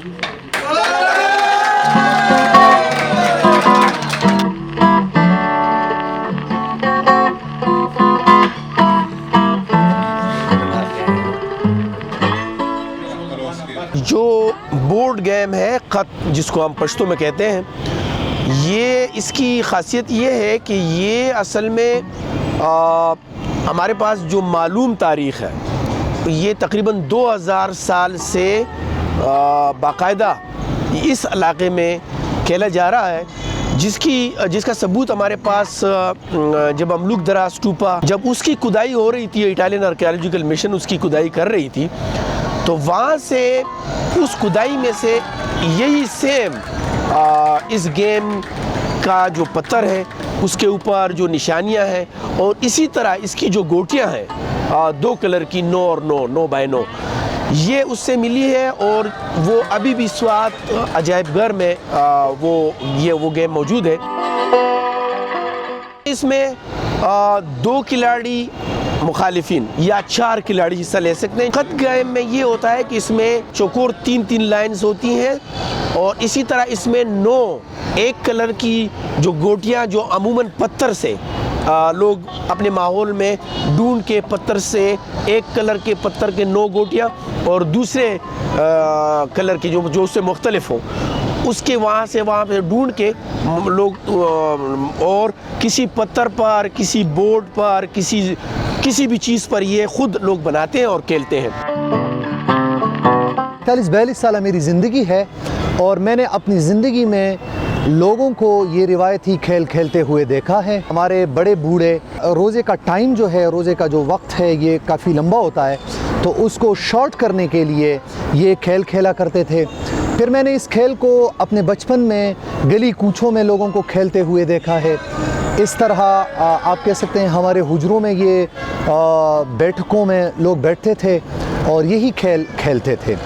जो board game है ख़त, जिसको हम पश्तो में कहते हैं, ये इसकी ख़ासियत ये है कि ये असल में हमारे पास जो मालूम तारीख़ है, ये तकरीबन 2000 साल से बाकायदा इस इलाक़े में खेला जा रहा है, जिसका सबूत हमारे पास जब अमलुक दराज स्टूपा, जब उसकी खुदाई हो रही थी, इटालियन आर्कियोलॉजिकल मिशन उसकी खुदाई कर रही थी, तो वहाँ से उस खुदाई में से यही सेम इस गेम का जो पत्थर है उसके ऊपर जो निशानियाँ हैं, और इसी तरह इसकी जो गोटियाँ हैं 2 कलर की 9 और 9, 9 बाय 9, ये उससे मिली है। और वो अभी भी इस वक्त अजायब घर में वो गेम मौजूद है। इसमें 2 खिलाड़ी मुखालिफिन या 4 खिलाड़ी हिस्सा ले सकते हैं। ख़त गेम में ये होता है कि इसमें चौकोर 3-3 लाइन्स होती हैं, और इसी तरह इसमें 9 एक कलर की जो गोटियाँ, जो अमूमन पत्थर से लोग अपने माहौल में ढूंढ के पत्थर से, एक कलर के पत्थर के 9 गोटियाँ और दूसरे कलर की जो उससे मुख्तलिफ हो, उसके वहाँ पे ढूंढ के लोग और किसी पत्थर पर, किसी बोर्ड पर, किसी भी चीज़ पर ये ख़ुद लोग बनाते हैं और खेलते हैं। 40-42 साल मेरी ज़िंदगी है, और मैंने अपनी ज़िंदगी में लोगों को ये रिवायती खेल खेलते हुए देखा है। हमारे बड़े बूढ़े रोज़े का टाइम जो है, रोज़े का जो वक्त है, ये काफ़ी लंबा होता है, तो उसको शॉर्ट करने के लिए ये खेल खेला करते थे। फिर मैंने इस खेल को अपने बचपन में गली कूचों में लोगों को खेलते हुए देखा है। इस तरह आप कह सकते हैं हमारे हुजरों में ये बैठकों में लोग बैठते थे और यही खेल खेलते थे।